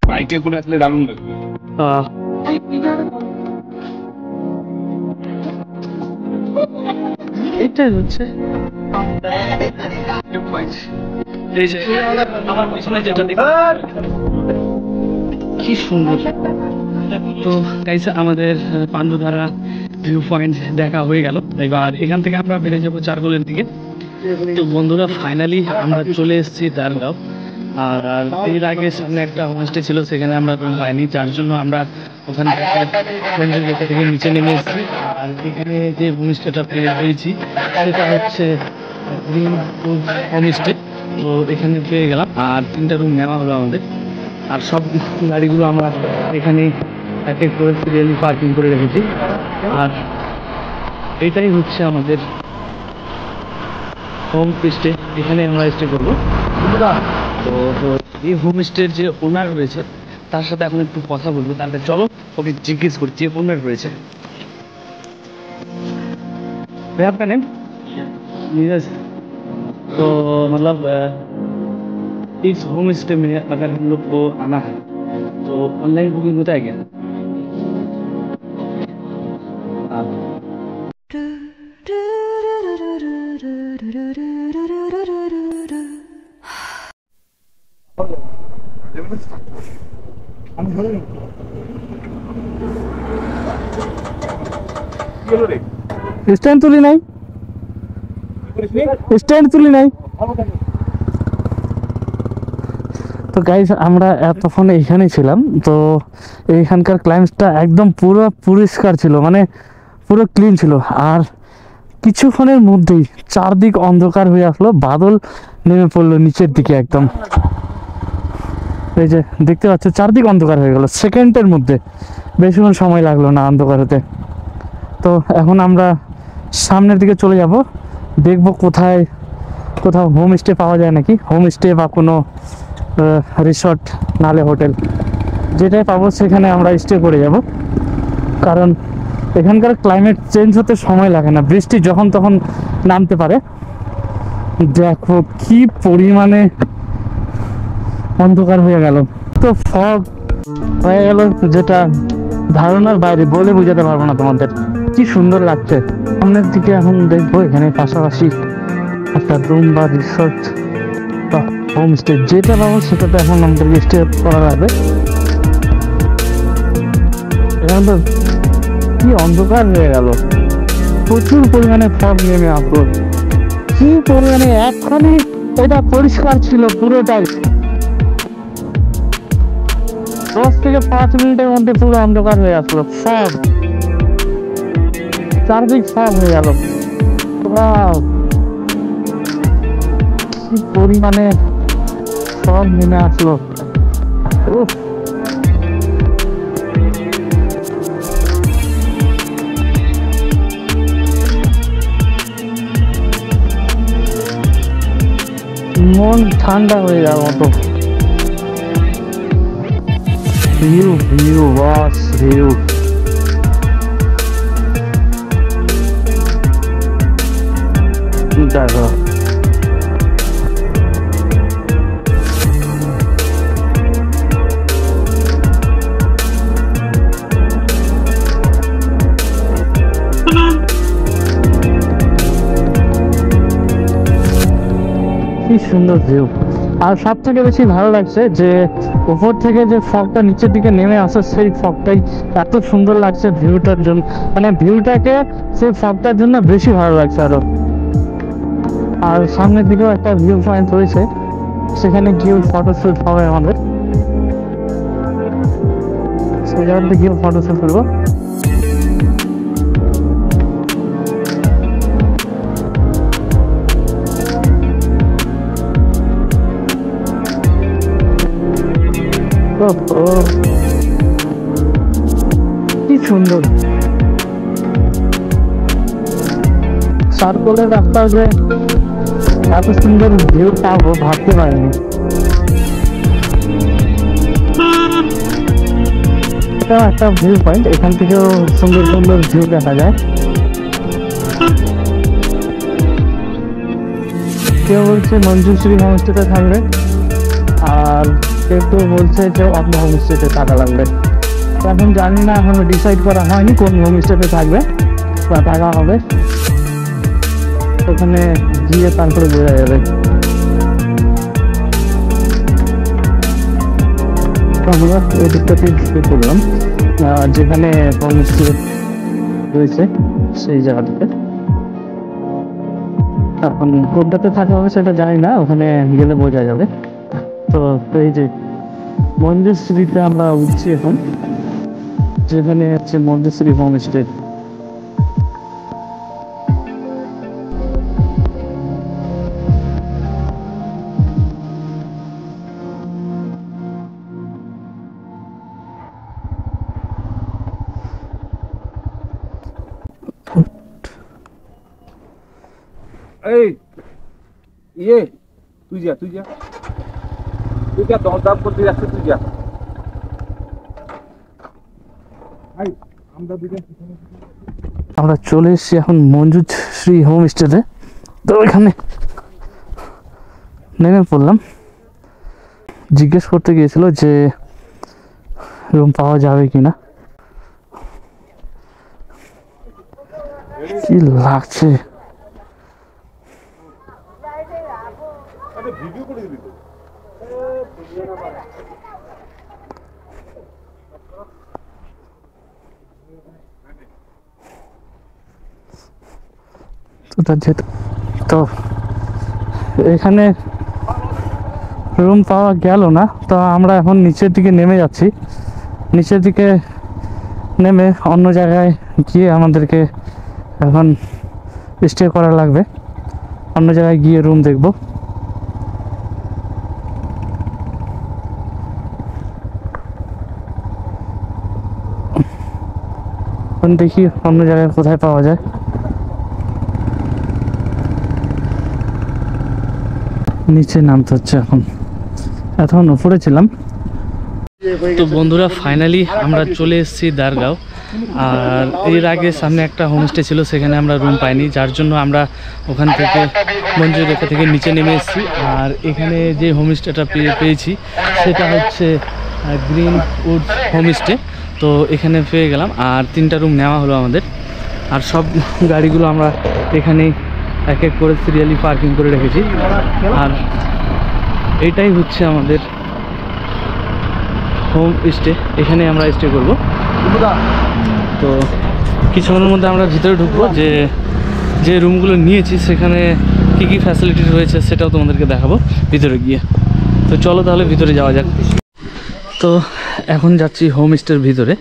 বাইকে করে আসলে দারুণ লাগবে। এটাই হচ্ছে এই যে আমার পিছনে যেটা কি সুন্দর। তো গাইস আমাদের পান্ডুধারা ভিউ পয়েন্ট দেখা হয়ে গেল। এবার এখান থেকে আমরা বেড়ে যাবো চারকোলের দিকে। তো বন্ধুরা ফাইনালি আমরা চলে এসেছি দারগাঁও। আর এর আগে সামনে একটা হোমস্টে ছিল, সেখানে আমরা রুম পাইনি, যার জন্য আমরা ওখান থেকে নিচে নেমে এসেছি। আর এখানে যে হোমস্টেটা পেয়েছি সেটা হচ্ছে গ্রিন হোমস্টে। তো এখানে পেয়ে গেলাম, আর 3টা রুম নেওয়া হলো আমাদের। আর সব গাড়িগুলো আমরা এখানে এক এক করে সিরিয়ালি পার্কিং করে রেখেছি। আর এটাই হচ্ছে আমাদের হোম স্টে, এখানে আমরা স্টে করবো। তো এই হোমস্টের যে ওনার রয়েছে তার সাথে এখন একটু কথা বলবো। তাহলে চলো ওকে জিজ্ঞেস করি যে ওনার রয়েছে। भैया आपका नेम? नीरज। तो मतलब इस होम स्टे में अगर हम लोग को आना है तो ऑनलाइन बुकिंग होता है क्या? স্ট্যান্ড তুলি নাই, স্ট্যান্ড তুলি নাই। তো গাইস আমরা এতক্ষণ এইখানেই ছিলাম। তো এইখানকার ক্লাইমেটটা একদম পুরো পরিষ্কার ছিল, মানে পুরো ক্লিন ছিল। আর কিছুক্ষণের মধ্যেই চারদিক অন্ধকার হয়ে আসলো, বাদল নেমে পড়লো নিচের দিকে একদম। এই যে দেখতে পাচ্ছ চারদিক অন্ধকার হয়ে গেল সেকেন্ডের মধ্যে, বেশিক্ষণ সময় লাগলো না অন্ধকার হতে। তো এখন আমরা সামনের দিকে চলে যাব, দেখবো কোথাও হোমস্টে পাওয়া যায় নাকি, হোমস্টে বা কোনো রিসর্ট নালে হোটেল, যেটাই পাবো সেখানে আমরা স্টে করে যাব। কারণ এখানকার ক্লাইমেট চেঞ্জ হতে সময় লাগে না, বৃষ্টি যখন তখন নামতে পারে। দেখো কি পরিমাণে অন্ধকার হয়ে গেল, তো ফগ হয়ে গেল যেটা ধারণার বাইরে, বলে বোঝাতে পারবো না তোমাদের। কি সুন্দর লাগছে। সামনের দিকে এখন দেখবো এখানে পাশাপাশি একটা রুম বা রিসর্ট বা হোমস্টে, যেটা পাবো সেটাতে এখন আমাদেরকে স্টে করা লাগবে। এখন তো কি অন্ধকার হয়ে গেল, প্রচুর পরিমাণে ফগ নেমে আসলো, কি পরিমাণে। এখনই এটা পরিষ্কার ছিল পুরোটাই, 10 থেকে 5 মিনিটের মধ্যে পুরো অন্ধকার হয়ে আসলো, সব চারদিক সব হয়ে গেল। কি পরিমাণে সব নেমে আসলো। মন ঠান্ডা হয়ে যাওয়ার মতো ভিউ বাস ভিউ। দেখো কি সুন্দর ভিউ। আর সব থেকে বেশি ভালো লাগছে যে উপর থেকে যে ফগটা নিচের দিকে নেমে আসে, সেই ফগটাই এত সুন্দর লাগছে ভিউটার জন্য, মানে ভিউটাকে সেই ফগটার জন্য বেশি ভালো লাগছে আরো। আর সামনের দিকেও একটা ভিউ পয়েন্ট রয়েছে, সেখানে গিয়েও ফটোশ্যুট হবে আমাদের, সেই জায়গাতে গিয়েও ফটোশ্যুট করবো। কি সুন্দর সার্কলের রাস্তা, যে এত সুন্দর ভিউ পাবো ভাবতে পারিনি। এটা একটা ভিউ পয়েন্ট, এখান থেকেও সুন্দর সুন্দর ভিউ দেখা যায়। কেউ বলছে মঞ্জুশ্রী হোমস্টেতে থাকবে, আর কেউ কেউ বলছে যে অন্য হোমস্টেতে থাকা লাগবে। তো এখন জানি না, এখনো ডিসাইড করা হয়নি কোন হোমস্টেতে থাকবে বা থাকা হবে। ওখানে গিয়ে তারপরে বোঝা যাবে। আমরা ওই দিকটাতে শুরু করলাম, যেখানে হোমস্টে রয়েছে সেই জায়গাটাতে। এখন কোনটাতে থাকা হবে সেটা জানি না, ওখানে গেলে বোঝা যাবে। তো এই যে মঞ্জুশ্রীতে আমরা উঠছি এখন, যেখানে হচ্ছে মঞ্জুশ্রী হোমস্টে। এই ইয়ে তুই যা দরদাম করতে যাচ্ছে, তুই যা। আমরা চলে এসেছি এখন মঞ্জুশ্রী হোমস্টেতে। তো ওইখানে নেমে পড়লাম। জিজ্ঞেস করতে গিয়েছিল যে রুম পাওয়া যাবে কিনা। কি লাগছে তো এখানে রুম পাওয়া গেল না। তো আমরা এখন নিচের দিকে নেমে যাচ্ছি। নিচের দিকে নেমে অন্য জায়গায় গিয়ে আমাদেরকে এখন স্টে করা লাগবে। অন্য জায়গায় গিয়ে রুম দেখব। দেখি অন্য জায়গায় কোথায় পাওয়া যায়। নিচে নামতে হচ্ছে এখন, এখন উপরে ছিলাম। তো বন্ধুরা ফাইনালি আমরা চলে এসেছি দারগাঁও। আর এর আগে সামনে একটা হোমস্টে ছিল, সেখানে আমরা রুম পাইনি, যার জন্য আমরা ওখান থেকে মঞ্জুর রেখা থেকে নিচে নেমে এসেছি। আর এখানে যে হোমস্টেটা পেয়েছি সেটা হচ্ছে গ্রিন উডস হোমস্টে। তো এখানে পেয়ে গেলাম, আর 3টা রুম নেওয়া হলো আমাদের। আর সব গাড়িগুলো আমরা এখানেই এক এক করে সিরিয়ালি পার্কিং করে রেখেছি। আর এটাই হচ্ছে আমাদের হোম স্টে, এখানে আমরা স্টে করব। তো কিছুক্ষণের মধ্যে আমরা ভিতরে ঢুকবো, যে রুমগুলো নিয়েছি সেখানে কী কী ফ্যাসিলিটি রয়েছে সেটাও তোমাদেরকে দেখাবো ভিতরে গিয়ে। তো চলো তাহলে ভিতরে যাওয়া যাক। তো এখন যাচ্ছি হোম স্টের ভিতরে।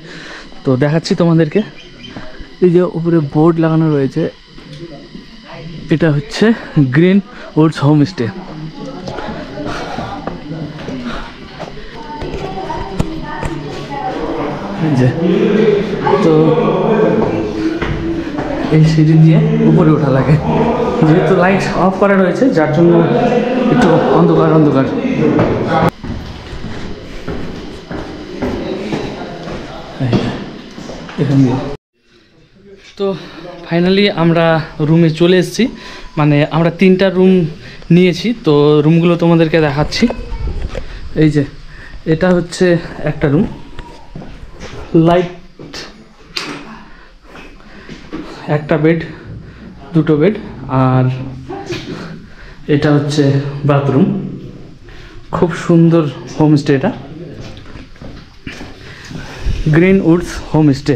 তো দেখাচ্ছি তোমাদেরকে। এই যে উপরে বোর্ড লাগানো রয়েছে, এটা হচ্ছে গ্রিন উডস হোমস্টে। তো এই সিঁড়ি দিয়ে উপরে ওঠা লাগে, যেহেতু লাইট অফ করা রয়েছে যার জন্য একটু অন্ধকার অন্ধকার। এখান দিয়ে তো ফাইনালি আমরা রুমে চলে এসেছি। মানে আমরা 3টা রুম নিয়েছি। তো রুমগুলো তোমাদেরকে দেখাচ্ছি। এই যে এটা হচ্ছে একটা রুম, লাইট, একটা বেড, 2টো বেড। আর এটা হচ্ছে বাথরুম। খুব সুন্দর হোমস্টে, এটা গ্রিন উডস হোমস্টে,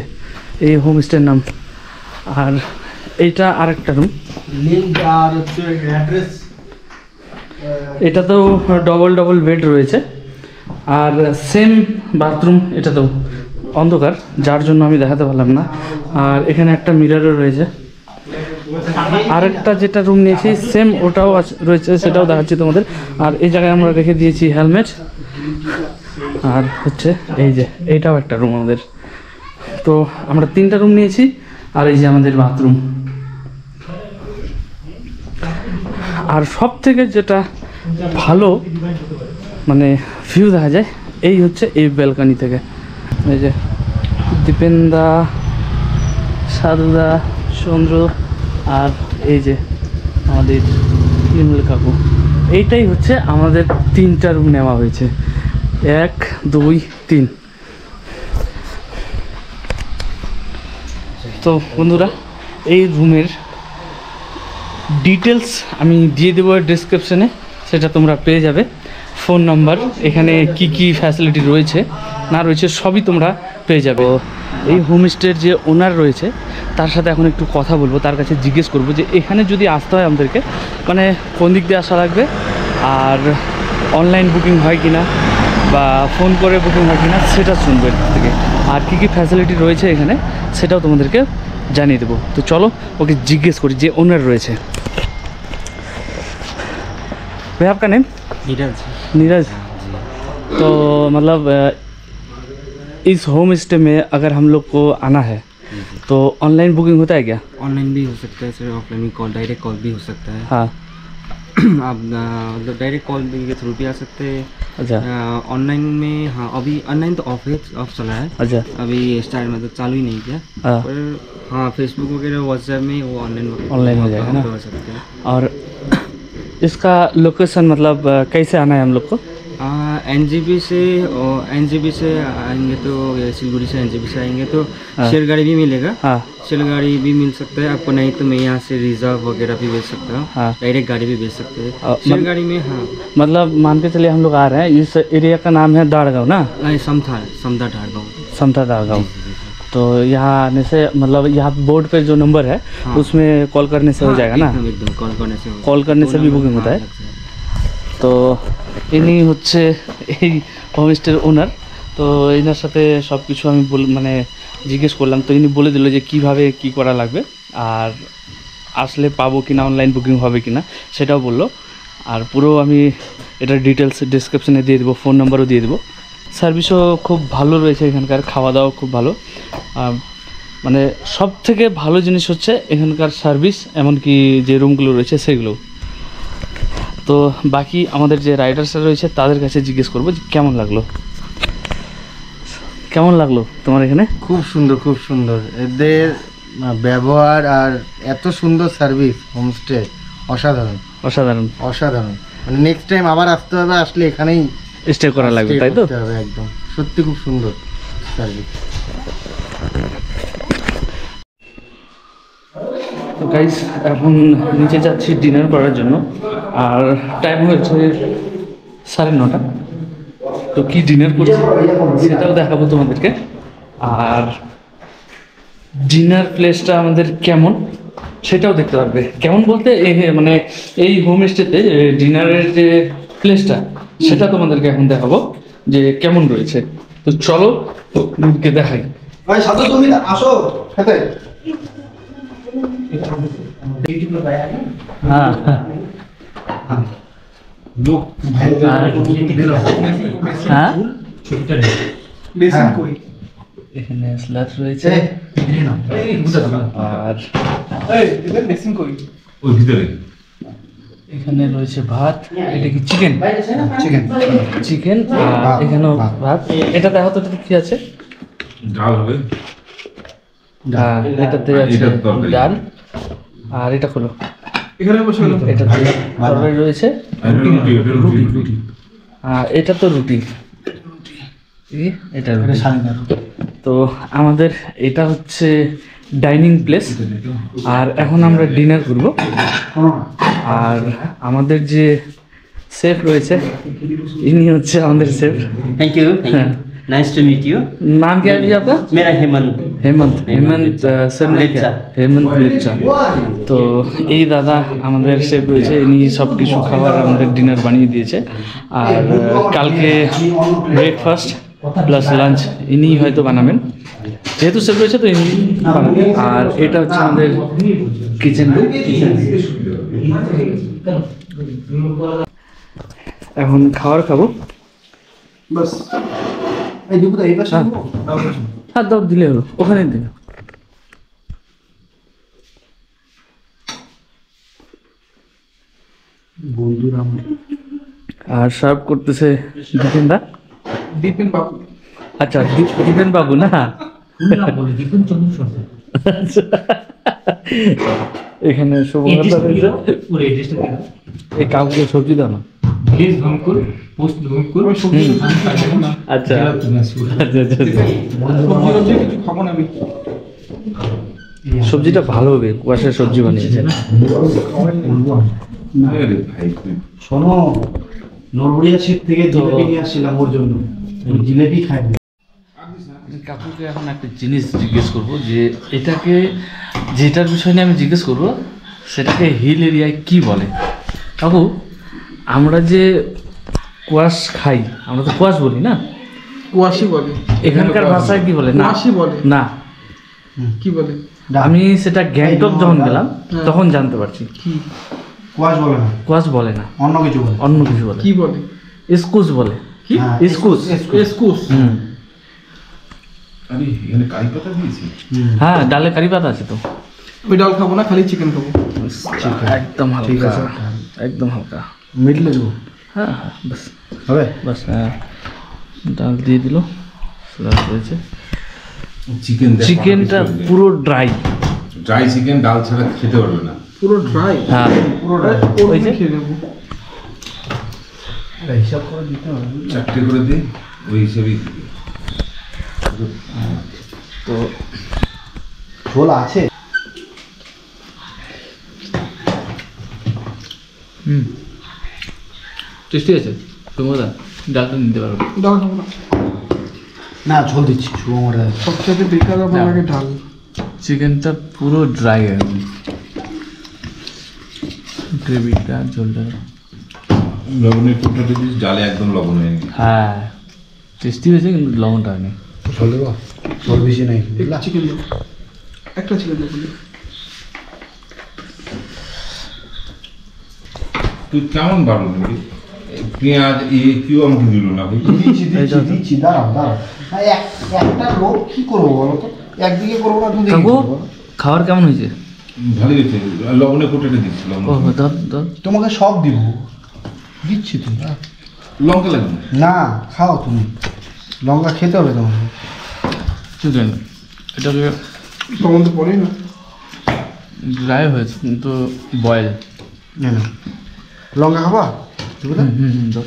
এই হোমস্টের নাম। আর এইটা আরেকটা রুম, এটাতেও ডবল বেড রয়েছে। আর সেম বাথরুম, এটাতেও অন্ধকার যার জন্য আমি দেখাতে পারলাম না। আর এখানে একটা মিররও রয়েছে। আরেকটা যেটা রুম নিয়েছি সেম ওটাও রয়েছে, সেটাও দেখাচ্ছি তোমাদের। আর এই জায়গায় আমরা রেখে দিয়েছি হেলমেট। আর হচ্ছে এই যে এইটাও একটা রুম আমাদের। তো আমরা 3টা রুম নিয়েছি। আর এই যে আমাদের বাথরুম। আর সব থেকে যেটা ভালো মানে ভিউ দেখা যায় এই হচ্ছে এই ব্যালকনি থেকে। এই যে দীপেনদা, সাধুদা, চন্দ্র আর এই যে আমাদের ইমল কাকু, এইটাই হচ্ছে আমাদের 3টা রুম নেওয়া হয়েছে। 1 2 3। তো বন্ধুরা এই রুমের ডিটেলস আমি দিয়ে দেবো ডেসক্রিপশনে, সেটা তোমরা পেয়ে যাবে। ফোন নাম্বার, এখানে কি কি ফ্যাসিলিটি রয়েছে না রয়েছে সবই তোমরা পেয়ে যাবে। এই হোমস্টের যে ওনার রয়েছে তার সাথে এখন একটু কথা বলবো, তার কাছে জিজ্ঞেস করব যে এখানে যদি আসতে হয় আমাদেরকে মানে কোন দিক দিয়ে আসা লাগবে, আর অনলাইন বুকিং হয় কি না বা ফোন করে বুকিং হয় কি না সেটা শুনবো এর থেকে, আর কী কী ফ্যাসিলিটি রয়েছে এখানে সেটাও তোমাদেরকে জানিয়ে দেবো। তো চলো ওকে জিজ্ঞেস করি যে ওনার রয়েছে। भाई आपका नेम? नीरज। नीरज। तो मतलब इस होम स्टे में अगर हम लोग को आना है तो ऑनलाइन बुकिंग होता है क्या? ऑनलाइन भी हो सकता है सर, ऑफलाइन भी, कॉल डायरेक्ट कॉल भी हो सकता है। हाँ। आप मतलब डायरेक्ट कॉल के थ्रू भी आ सकते हैं। अच्छा। ऑनलाइन में हाँ अभी ऑनलाइन तो ऑफ चला है। अच्छा। अभी स्टार्ट मतलब चालू ही नहीं किया, हाँ। पर हाँ फेसबुक वगैरह व्हाट्सएप में वो ऑनलाइन हो जाएगा ना। कर सकते हैं। और इसका लोकेशन मतलब कैसे आना है हम लोग को? एनजीबी से आएंगे तो सिलगुड़ी से एनजीबी से आएंगे तो हाँ। शेयर गाड़ी भी मिलेगा। हाँ। शेयर गाड़ी भी मिल सकता है आपको, नहीं तो मैं यहाँ से रिजर्व वगैरह भी भेज सकता हूँ। हाँ। डायरेक्ट गाड़ी भी भेज सकते हैं और शेयर गाड़ी में। हाँ मतलब मान के चलिए हम लोग आ रहे हैं, इस एरिया का नाम है दाड़गांव ना? नहीं, समथा ढाड़गांव। समथा दाड़गांव। तो यहाँ आने से मतलब यहाँ बोर्ड पे जो नंबर है हाँ। उसमें कॉल करने से हो जाएगा ना? एकदम कॉल करने से कॉल करने से भी बुकिंग होता है। তো ইনি হচ্ছে এই হোমস্টের ওনার। তো এনার সাথে সব কিছু আমি মানে জিজ্ঞেস করলাম, তো ইনি বলে দিল যে কিভাবে কি করা লাগবে আর আসলে পাবো কি না, অনলাইন বুকিং হবে কি না সেটাও বললো। আর পুরো আমি এটার ডিটেলস ডিসক্রিপশনে দিয়ে দেবো, ফোন নাম্বারও দিয়ে দেবো। সার্ভিসও খুব ভালো রয়েছে এখানকার, খাওয়া দাওয়া খুব ভালো। মানে সব থেকে ভালো জিনিস হচ্ছে এখানকার সার্ভিস, এমনকি যে রুমগুলো রয়েছে সেগুলো। তো বাকি আমাদের যে রাইডার্সরা রয়েছে তাদের কাছে জিজ্ঞেস করবো যে কেমন লাগলো তোমার এখানে? খুব সুন্দর, খুব সুন্দর এদের ব্যবহার আর এত সুন্দর সার্ভিস, হোমস্টে অসাধারণ অসাধারণ অসাধারণ। মানে নেক্সট টাইম আবার আসতে হবে, আসলে এখানেই স্টে করা লাগবে, stay তাই তো? করতে হবে একদম, সত্যি খুব সুন্দর সার্ভিস। তো গাইস এখন নিচে যাচ্ছি ডিনার করার জন্য, আর টাইম হয়েছে 9:30। তো কি ডিনার করছি সেটাও দেখাবো তোমাদেরকে, আর ডিনার প্লেসটা আমাদের কেমন সেটাও দেখতে পারবে। কেমন বলতে মানে এই হোমস্টেতে ডিনারের যে প্লেসটা সেটা তোমাদেরকে এখন দেখাবো যে কেমন রয়েছে। তো চলো তোমাদেরকে দেখাই। ভাই সাথে তুমি আসো সাথে। হ্যাঁ হ্যাঁ, এখানে স্যালাড রয়েছে আর এখানে রয়েছে ভাত। এটা কি চিকেন? চিকেন আর এখানেও ভাত। এটা দেখো তো কি আছে? ডাল হবে। এটাতে আছে ডাল, আর এটা খোলো, এটাতে তরকারি রয়েছে, আর এটা তো রুটি, এটা রুটি। তো আমাদের এটা হচ্ছে ডাইনিং প্লেস, আর এখন আমরা ডিনার করব। আর আমাদের যে শেফ রয়েছে ইনি হচ্ছে আমাদের chef. Thank you nice to meet you. नाम क्या है जी आपका? मेरा हेमंत। हेमंत सर लेप्चा। हेमंत लेप्चा। তো এই দাদা আমাদের শেফ রয়েছে, ইনি সব কিছু খাবার আমাদের ডিনার বানিয়ে দিয়েছে। আর কালকে ব্রেকফাস্ট প্লাস লাঞ্চ ইনি হয়তো বানাবেন, যেহেতু শেফ রয়েছে তো ইনি বানাবেন। আর এটা হচ্ছে আমাদের কিচেন রুম। এখন খাবার খাবো। বাস এই দুপুরে এই পাশে হ্যাঁ দাও, দিলে হলো, ওখানে দিলে। বন্ধুরা আর সার্ভ করতেছে দীপেন বাবু। আচ্ছা দীপেন বাবু না, এখানে শুভঙ্কর এই কাউকে সবজি দাও না। ভেজ ধনকুল পোস্ট ধনকুল আচ্ছা সবজিটা ভালো হবে, কুয়াশার সবজি বানিয়েছে। শোনো, নরবরিয়া ছিট থেকে জিলেপি নিয়ে আসছিলাম ওর জন্য, জিলেপি খাইবে। কাকুকে এখন একটা জিনিস জিজ্ঞেস করবো, যে এটাকে যেটার বিষয় নিয়ে আমি জিজ্ঞেস করবো সেটাকে হিল এরিয়ায় কি বলে। কাকু, আমরা যে কুয়াশ খাই, আমরা তো কুয়াশ বলি না? কুয়াশি বলে। এখানকার ভাষায় কি বলে? না কুয়াশি বলে না, কি বলে? আমি সেটা গ্যাংটক যখন গেলাম তখন জানতে পারছি। কি? কুয়াশ বলে না, কুয়াশ বলে না, অন্য কিছু বলে। অন্য কিছু বলে। কি বলে? ইস্কুস বলে। কি? ইস্কুস। এসকুস। আরে এখানে কারি পাতা দিয়েছি। হ্যাঁ, ডালে কারি পাতা আছে তো। আমি ডাল খাবো না, খালি চিকেন খাবো। একদম হালকা, একদম হালকা। মিডলে দেবো, হ্যাঁ হ্যাঁ, বাস হবে? বাস। হ্যাঁ, ডাল দিয়ে দিল, হয়েছে। চিকেন চিকেনটা পুরো ড্রাই। ড্রাই চিকেন ডাল ছাড়া খেতে পারবে না। পুরো ড্রাই। হ্যাঁ, ওই যে খেয়ে নেবো। হিসাব করে দিতে হবে। 4টে করে দিই, ওই হিসেবেই তো ঝোল আছে। টেস্টি আছে, তোমরা ডালটা নিতে পারো। ডাল খাবো না। না, ঝোল দিচ্ছি, শুভ সবচেয়ে বেকার আমার লাগে ডাল। চিকেনটা পুরো ড্রাই একদম, গ্রেভিটা ঝোলটা। লবণের টুকটাতে দিস, ডালে একদম লবণ হয়ে গেছে। হ্যাঁ, টেস্টি হয়েছে কিন্তু লবণটা হয়নি। ঝোল দেবো, ঝোল বেশি নেই। চিকেন দেবো, একটা চিকেন দেবো। তুই কেমন বাড়ল নাকি? পেঁয়াজ কেউ আমাকে দিল না ভাই। দিচ্ছি, দাঁড়াও দাঁড়াও। একটা লোক কি করবো বলো তো? একদিকে করবো না, দুদিকে কাকু, করবো। খাবার কেমন হয়েছে? ভালো গেছে, লবণের কোটাটা দিচ্ছি। ও দাও দাও। তোমাকে সব দিব, দিচ্ছি তো। লঙ্কা লাগবে না? না, খাও তুমি, লঙ্কা খেতে হবে তোমাকে। চিকেন এটাকে লবণ তো পড়েই না। ড্রাই হয়েছে কিন্তু বয়েল। লঙ্কা খাবা? দাও।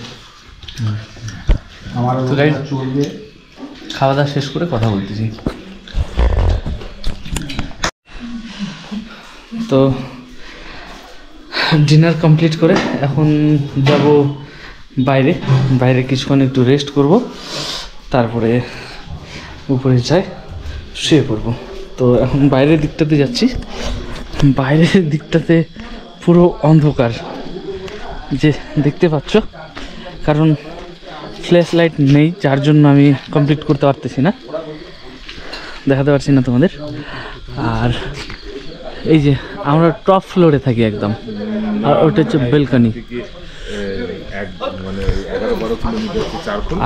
আমার তো guys, চলবে। খাওয়া দাওয়া শেষ করে কথা বলতেছি। তো ডিনার কমপ্লিট করে এখন যাব বাইরে। বাইরে কিছুক্ষণ একটু রেস্ট করব, তারপরে উপরে যাই শুয়ে পড়ব। তো এখন বাইরের দিকটাতে যাচ্ছি। বাইরের দিকটাতে পুরো অন্ধকার, যে দেখতে পাচ্ছ, কারণ ফ্ল্যাশ লাইট নেই, যার জন্য আমি কমপ্লিট করতে পারতেছি না, দেখাতে পারছি না তোমাদের। আর এই যে আমরা টপ ফ্লোরে থাকি একদম, আর ওটা হচ্ছে বেলকনি।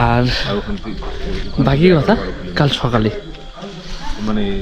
আর বাকি কথা কাল সকালে।